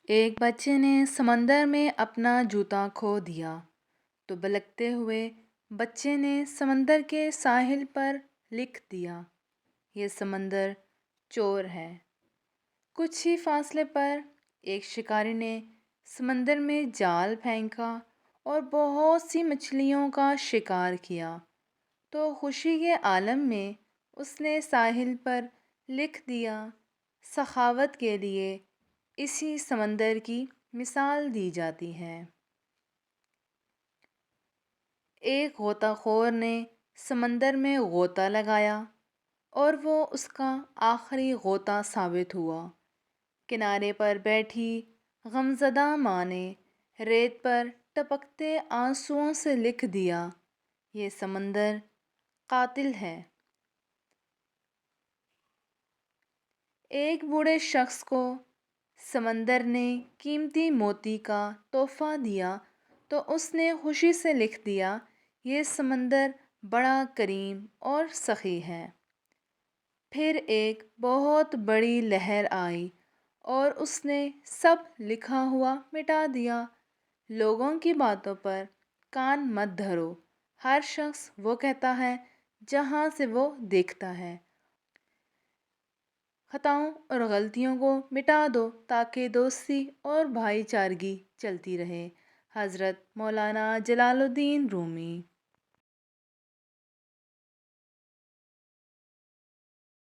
ایک بچے نے سمندر میں اپنا جوتا کھو دیا تو بلکتے ہوئے بچے نے سمندر کے ساحل پر لکھ دیا، یہ سمندر چور ہے۔ کچھ ہی فاصلے پر ایک شکاری نے سمندر میں جال پھینکا اور بہت سی مچھلیوں کا شکار کیا، تو خوشی کے عالم میں اس نے ساحل پر لکھ دیا، سخاوت کے لیے اسی سمندر کی مثال دی جاتی ہے۔ ایک غوطہ خور نے سمندر میں غوطہ لگایا اور وہ اس کا آخری غوطہ ثابت ہوا۔ کنارے پر بیٹھی غمزدہ ماں نے ریت پر ٹپکتے آنسوؤں سے لکھ دیا، یہ سمندر قاتل ہے۔ ایک بوڑھے شخص کو سمندر نے قیمتی موتی کا تحفہ دیا تو اس نے خوشی سے لکھ دیا، یہ سمندر بڑا کریم اور سخی ہے۔ پھر ایک بہت بڑی لہر آئی اور اس نے سب لکھا ہوا مٹا دیا۔ لوگوں کی باتوں پر کان مت دھرو، ہر شخص وہ کہتا ہے جہاں سے وہ دیکھتا ہے۔ خطاؤں اور غلطیوں کو مٹا دو تاکہ دوستی اور بھائی چارگی چلتی رہے۔ حضرت مولانا جلال الدین رومی۔